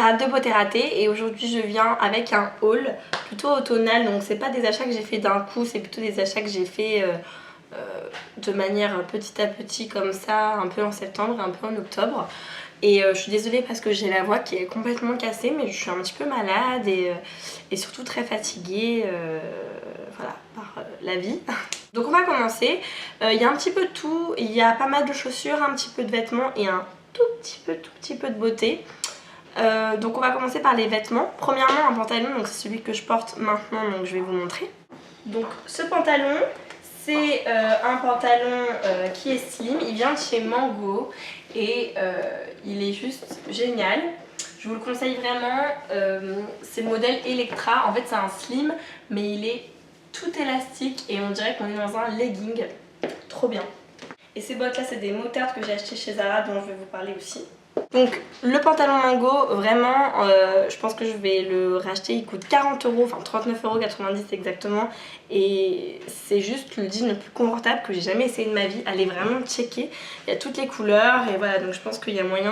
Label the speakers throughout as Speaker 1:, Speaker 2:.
Speaker 1: Zara de beauté ratée et aujourd'hui je viens avec un haul plutôt automnal, donc c'est pas des achats que j'ai fait d'un coup, c'est plutôt des achats que j'ai fait de manière petit à petit comme ça, un peu en septembre, un peu en octobre. Et je suis désolée parce que j'ai la voix qui est complètement cassée, mais je suis un petit peu malade et surtout très fatiguée voilà, par la vie. Donc on va commencer. Il y a un petit peu de tout, il y a pas mal de chaussures, un petit peu de vêtements et un tout petit peu de beauté. Donc on va commencer par les vêtements. Premièrement un pantalon, donc c'est celui que je porte maintenant, donc je vais vous montrer. Donc ce pantalon, c'est un pantalon qui est slim, il vient de chez Mango et il est juste génial. Je vous le conseille vraiment, c'est le modèle Electra, en fait c'est un slim mais il est tout élastique et on dirait qu'on est dans un legging, trop bien. Et ces bottes là c'est des motards que j'ai acheté chez Zara dont je vais vous parler aussi. Donc le pantalon Mango, vraiment je pense que je vais le racheter, il coûte 40 €, enfin 39,90 € exactement. Et c'est juste le jean le plus confortable que j'ai jamais essayé de ma vie. Allez vraiment checker, il y a toutes les couleurs et voilà, donc je pense qu'il y a moyen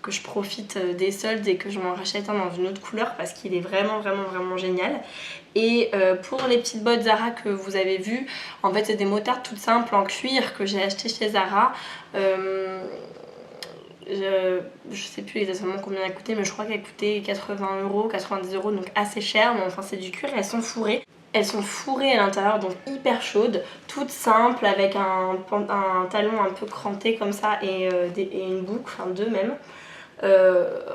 Speaker 1: que je profite des soldes et que je m'en rachète un dans une autre couleur parce qu'il est vraiment génial. Et pour les petites bottes Zara que vous avez vues, en fait c'est des motards toutes simples en cuir que j'ai acheté chez Zara. Je sais plus exactement combien elle coûtait, mais je crois qu'elle coûtait 80 €, 90 €, donc assez cher, mais enfin c'est du cuir et elles sont fourrées. Elles sont fourrées à l'intérieur, donc hyper chaudes, toutes simples, avec un talon un peu cranté comme ça et une boucle, enfin deux même.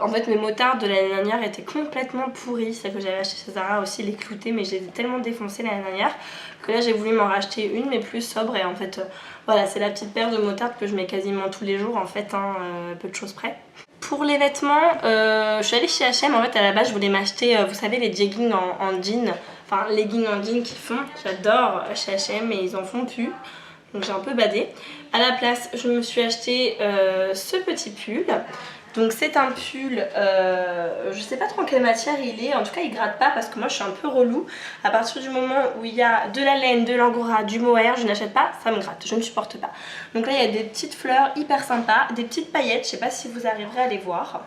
Speaker 1: En fait mes motards de l'année dernière étaient complètement pourris, celles que j'avais acheté chez Zara aussi, les cloutés, mais je les ai tellement défoncées l'année dernière que là j'ai voulu m'en racheter une mais plus sobre et en fait voilà, c'est la petite paire de motards que je mets quasiment tous les jours en fait, peu de choses près. Pour les vêtements, je suis allée chez H&M, en fait à la base je voulais m'acheter, vous savez les jeggings en jean, enfin leggings en jean qu'ils font, j'adore chez H&M mais ils en font plus. Donc j'ai un peu badé. À la place je me suis acheté ce petit pull. Donc c'est un pull, je sais pas trop en quelle matière il est, en tout cas il gratte pas parce que moi je suis un peu relou. À partir du moment où il y a de la laine, de l'angora, du mohair, je n'achète pas, ça me gratte, je ne supporte pas. Donc là il y a des petites fleurs hyper sympas, des petites paillettes, je sais pas si vous arriverez à les voir.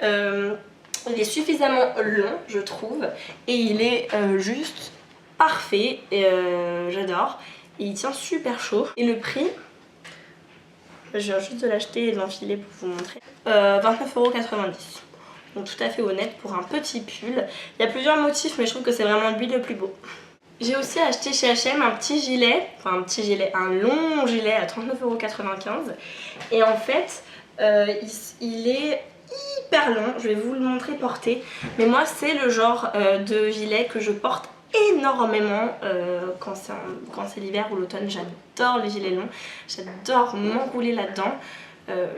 Speaker 1: Il est suffisamment long je trouve et il est juste parfait, j'adore. Et il tient super chaud. Et le prix, je viens juste de l'acheter et de l'enfiler pour vous montrer. 29,90 €. Donc tout à fait honnête pour un petit pull. Il y a plusieurs motifs mais je trouve que c'est vraiment lui le plus beau. J'ai aussi acheté chez H&M un petit gilet, enfin un long gilet à 39,95 €. Et en fait, il est hyper long, je vais vous le montrer porté. Mais moi c'est le genre de gilet que je porte énormément quand c'est l'hiver ou l'automne. J'adore les gilets longs, j'adore m'enrouler là-dedans.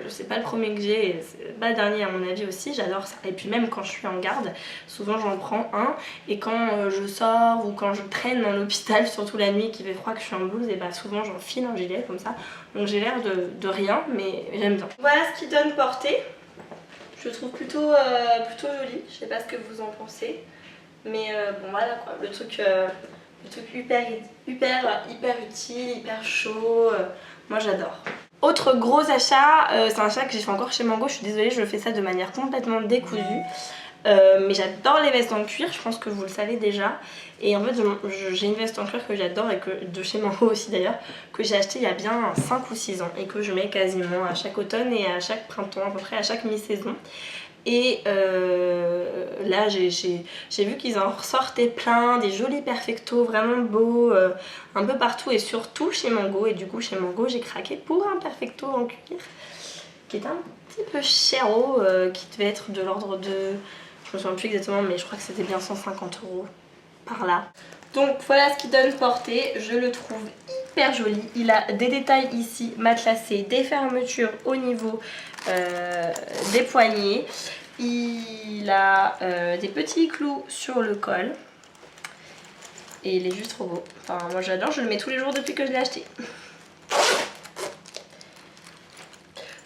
Speaker 1: C'est pas le premier que j'ai, c'est pas le dernier à mon avis aussi, j'adore ça. Et puis même quand je suis en garde, souvent j'en prends un. Et quand je sors ou quand je traîne dans l'hôpital, surtout la nuit qu'il fait froid que je suis en blouse, et bah souvent j'enfile un gilet comme ça. Donc j'ai l'air de rien mais j'aime bien. Voilà ce qui donne portée. Je le trouve plutôt joli, je sais pas ce que vous en pensez. Mais bon voilà quoi, le truc hyper utile, hyper chaud, moi j'adore. Autre gros achat, c'est un achat que j'ai fait encore chez Mango, je suis désolée, je fais ça de manière complètement décousue. Mais j'adore les vestes en cuir, je pense que vous le savez déjà. Et en fait j'ai une veste en cuir que j'adore et que de chez Mango aussi d'ailleurs, que j'ai acheté il y a bien 5 ou 6 ans et que je mets quasiment à chaque automne et à chaque printemps, à peu près à chaque mi-saison. Et là j'ai vu qu'ils en ressortaient plein, des jolis perfectos vraiment beaux, un peu partout et surtout chez Mango. Et du coup chez Mango j'ai craqué pour un perfecto en cuir qui est un petit peu chéro, qui devait être de l'ordre de, je me souviens plus exactement mais je crois que c'était bien 150 € par là. Donc voilà ce qui donne portée, je le trouve hyper joli. Il a des détails ici matelassés, des fermetures au niveau des poignets. Il a des petits clous sur le col. Et il est juste trop beau. Enfin moi j'adore, je le mets tous les jours depuis que je l'ai acheté.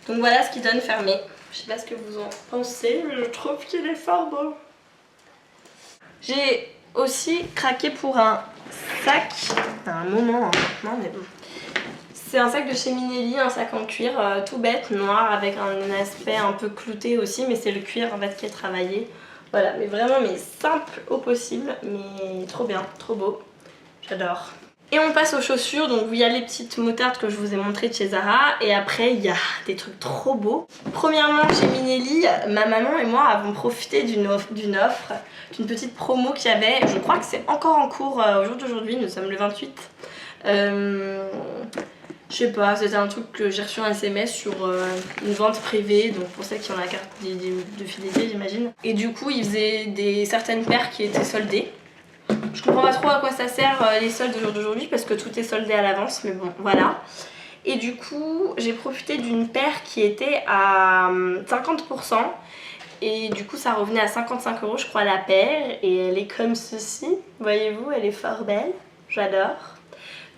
Speaker 1: Donc voilà ce qui donne fermé. Je sais pas ce que vous en pensez, mais je trouve qu'il est fort beau. J'ai aussi craqué pour un sac, à un moment maintenant mais bon. C'est un sac de chez Minelli, un sac en cuir tout bête, noir, avec un aspect un peu clouté aussi, mais c'est le cuir en fait qui est travaillé. Voilà, mais vraiment mais simple au possible, mais trop bien, trop beau. J'adore. Et on passe aux chaussures, donc il y a les petites moutardes que je vous ai montrées de chez Zara, et après il y a des trucs trop beaux. Premièrement, chez Minelli, ma maman et moi avons profité d'une petite promo qu'il y avait, je crois que c'est encore en cours au jour d'aujourd'hui, nous sommes le 28. Je sais pas, c'était un truc que j'ai reçu un SMS sur une vente privée, donc pour celles qui ont la carte de fidélité j'imagine. Et du coup ils faisaient certaines paires qui étaient soldées. Je comprends pas trop à quoi ça sert les soldes au jour d'aujourd'hui parce que tout est soldé à l'avance, mais bon voilà. Et du coup j'ai profité d'une paire qui était à 50%. Et du coup ça revenait à 55 € je crois la paire. Et elle est comme ceci, voyez-vous, elle est fort belle, j'adore.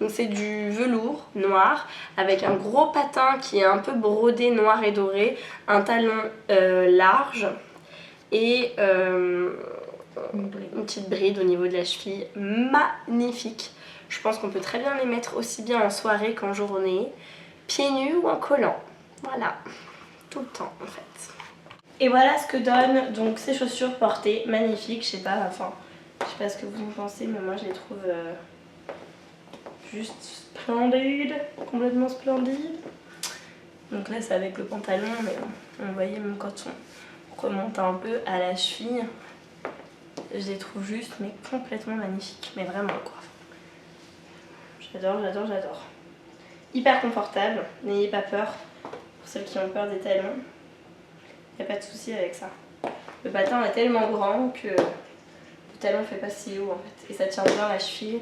Speaker 1: Donc c'est du velours noir avec un gros patin qui est un peu brodé noir et doré, un talon large et une petite bride au niveau de la cheville, magnifique. Je pense qu'on peut très bien les mettre aussi bien en soirée qu'en journée, pieds nus ou en collant. Voilà, tout le temps en fait. Et voilà ce que donnent donc ces chaussures portées, magnifiques. Je sais pas ce que vous en pensez, mais moi je les trouve juste splendides, complètement splendides. Donc là c'est avec le pantalon, mais on voyait même quand on remonte un peu à la cheville. Je les trouve juste mais complètement magnifiques, mais vraiment quoi. J'adore, j'adore, j'adore. Hyper confortable, n'ayez pas peur pour celles qui ont peur des talons. Il n'y a pas de souci avec ça. Le patin est tellement grand que le talon fait pas si haut en fait. Et ça tient bien la cheville,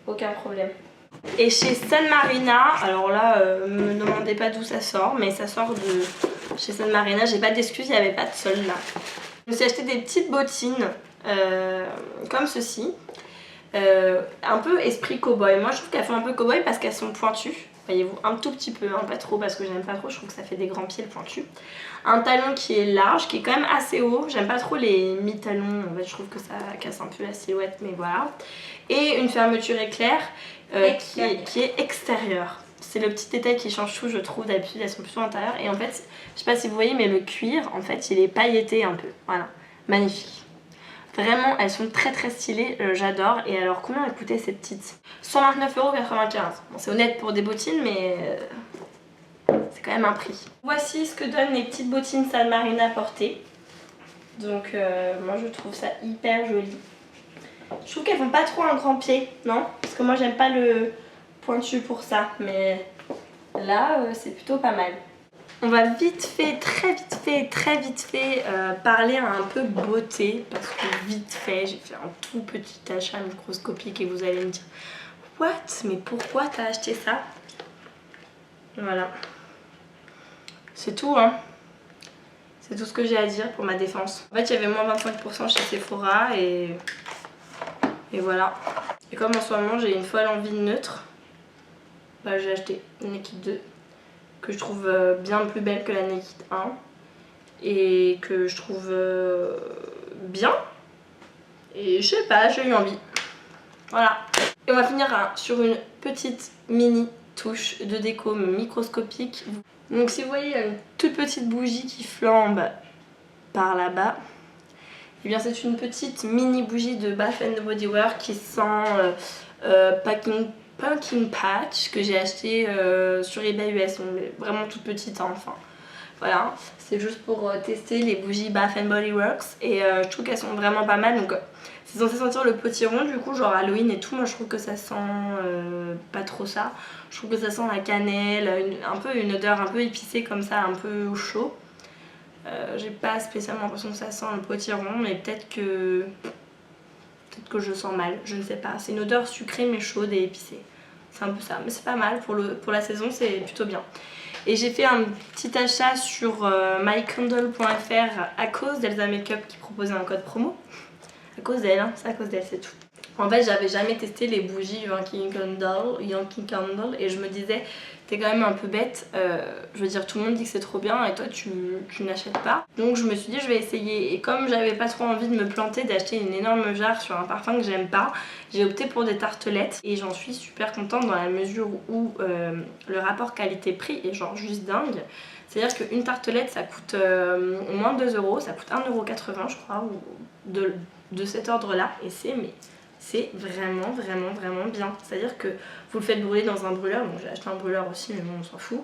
Speaker 1: aucun problème. Et chez San Marina, alors là, me demandez pas d'où ça sort, mais ça sort de chez San Marina. J'ai pas d'excuses, il n'y avait pas de solde là. Je me suis acheté des petites bottines comme ceci, un peu esprit cow-boy. Moi je trouve qu'elles font un peu cow-boy parce qu'elles sont pointues. Voyez-vous, un tout petit peu, hein, pas trop parce que j'aime pas trop, je trouve que ça fait des grands pieds pointus. Un talon qui est large, qui est quand même assez haut. J'aime pas trop les mi-talons, en fait je trouve que ça casse un peu la silhouette, mais voilà. Et une fermeture éclair qui est extérieure. C'est le petit détail qui change tout, je trouve. D'habitude elles sont plutôt intérieures. Et en fait, je sais pas si vous voyez, mais le cuir, en fait, il est pailleté un peu. Voilà, magnifique. Vraiment, elles sont très très stylées, j'adore. Et alors, combien elles coûtaient ces petites? 129,95 €. Bon, c'est honnête pour des bottines, mais c'est quand même un prix. Voici ce que donnent les petites bottines San Marina portées. Donc, moi je trouve ça hyper joli. Je trouve qu'elles font pas trop un grand pied, non? Parce que moi j'aime pas le pointu pour ça, mais là c'est plutôt pas mal. On va vite fait, très vite fait parler un peu beauté, parce que vite fait j'ai fait un tout petit achat microscopique et vous allez me dire what? Mais pourquoi t'as acheté ça? Voilà. C'est tout hein. C'est tout ce que j'ai à dire pour ma défense. En fait il y avait moins 25% chez Sephora et voilà. Et comme en ce moment j'ai une folle envie de neutre, bah, j'ai acheté une Naked 2 que je trouve bien plus belle que la Naked 1 et que je trouve bien. Et je sais pas, j'ai eu envie. Voilà. Et on va finir sur une petite mini touche de déco microscopique. Donc si vous voyez une toute petite bougie qui flambe par là-bas, et bien c'est une petite mini bougie de Bath & Body Works qui sent Pumpkin Patch que j'ai acheté sur eBay US, donc vraiment toute petite hein, enfin voilà, c'est juste pour tester les bougies Bath & Body Works et je trouve qu'elles sont vraiment pas mal. Donc c'est censé sentir le potiron du coup, genre Halloween et tout. Moi je trouve que ça sent pas trop ça. Je trouve que ça sent la cannelle, un peu une odeur un peu épicée comme ça, un peu chaud. J'ai pas spécialement l'impression que ça sent le potiron, mais peut-être que je sens mal, je ne sais pas. C'est une odeur sucrée mais chaude et épicée. C'est un peu ça, mais c'est pas mal pour la saison, c'est plutôt bien. Et j'ai fait un petit achat sur mycandle.fr à cause d'Elsa Makeup qui proposait un code promo. À cause d'elle, hein, c'est à cause d'elle, c'est tout. En fait, j'avais jamais testé les bougies Yankee Candle et je me disais, t'es quand même un peu bête. Je veux dire, tout le monde dit que c'est trop bien et toi, tu n'achètes pas. Donc, je me suis dit, je vais essayer. Et comme j'avais pas trop envie de me planter, d'acheter une énorme jarre sur un parfum que j'aime pas, j'ai opté pour des tartelettes et j'en suis super contente dans la mesure où le rapport qualité-prix est genre juste dingue. C'est-à-dire qu'une tartelette, ça coûte moins de 2 euros, ça coûte 1,80 € je crois, ou de cet ordre-là. Et c'est vraiment bien. C'est-à-dire que vous le faites brûler dans un brûleur, bon j'ai acheté un brûleur aussi mais bon on s'en fout,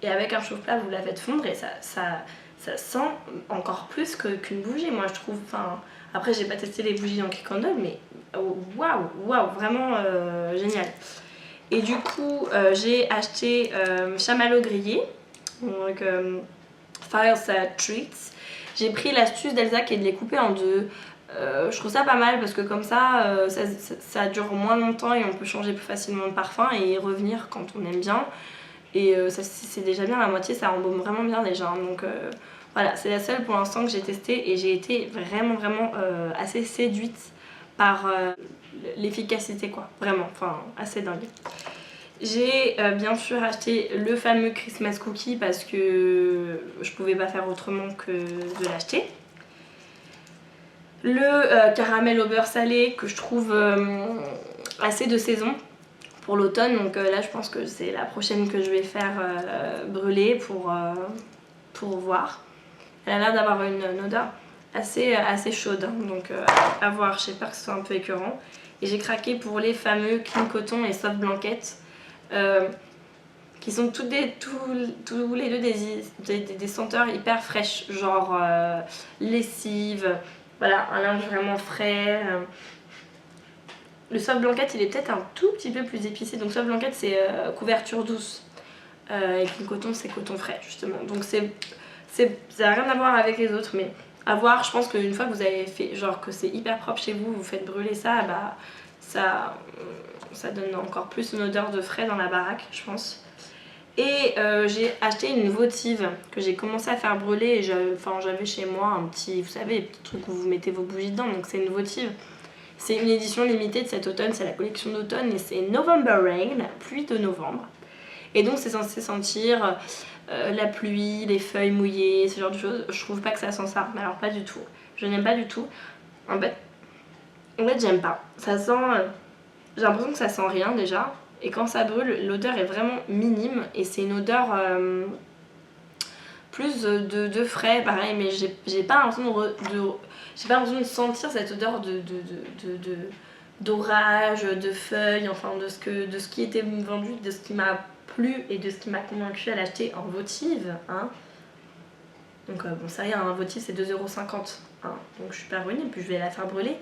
Speaker 1: et avec un chauffe-plat vous la faites fondre et ça sent encore plus qu'une bougie moi je trouve. Enfin, après j'ai pas testé les bougies Yankee Candle mais waouh, vraiment génial. Et du coup j'ai acheté chamallow grillé, donc Fireside Treats. J'ai pris l'astuce d'Elsa qui est de les couper en deux. Je trouve ça pas mal parce que comme ça dure moins longtemps et on peut changer plus facilement de parfum et revenir quand on aime bien. Et c'est déjà bien, la moitié ça embaume vraiment bien déjà. Donc voilà, c'est la seule pour l'instant que j'ai testée et j'ai été vraiment assez séduite par l'efficacité quoi. Vraiment, enfin assez dingue. J'ai bien sûr acheté le fameux Christmas Cookie parce que je pouvais pas faire autrement que de l'acheter. Le caramel au beurre salé que je trouve assez de saison pour l'automne, donc là je pense que c'est la prochaine que je vais faire brûler pour voir. Elle a l'air d'avoir une odeur assez chaude, donc à voir, je sais pas que ce soit un peu écœurant. Et j'ai craqué pour les fameux Clean Coton et Soft Blanket qui sont tous les deux des senteurs hyper fraîches, genre lessive. Voilà, un linge vraiment frais. Le Soft Blanket, il est peut-être un tout petit peu plus épicé. Donc Soft Blanket, c'est couverture douce. Et Clean Coton, c'est coton frais, justement. Donc ça n'a rien à voir avec les autres, mais à voir. Je pense qu'une fois que vous avez fait, genre que c'est hyper propre chez vous, vous faites brûler ça, bah ça donne encore plus une odeur de frais dans la baraque, je pense. Et j'ai acheté une votive que j'ai commencé à faire brûler et j'avais chez moi un petit, vous savez, les petits trucs où vous mettez vos bougies dedans, donc c'est une votive. C'est une édition limitée de cet automne, c'est la collection d'automne et c'est November Rain, pluie de novembre. Et donc c'est censé sentir la pluie, les feuilles mouillées, ce genre de choses. Je trouve pas que ça sent ça, mais alors pas du tout. Je n'aime pas du tout. En fait j'aime pas. Ça sent, j'ai l'impression que ça sent rien déjà. Et quand ça brûle, l'odeur est vraiment minime et c'est une odeur plus de frais, pareil, mais j'ai pas l'impression de sentir cette odeur d'orage, de feuilles, enfin de ce qui était vendu, de ce qui m'a plu et de ce qui m'a convaincu à l'acheter en votive. Hein. Donc bon, ça y est, un votive c'est 2,50 €. Hein. Donc je suis pas ruinée, puis je vais la faire brûler.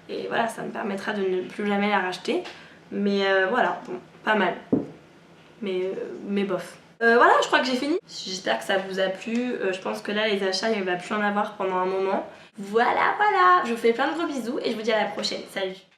Speaker 1: Et voilà, ça me permettra de ne plus jamais la racheter. Mais voilà, bon, pas mal. Mais bof. Voilà, je crois que j'ai fini. J'espère que ça vous a plu. Je pense que là, les achats, il ne va plus en avoir pendant un moment. Voilà, je vous fais plein de gros bisous et je vous dis à la prochaine. Salut!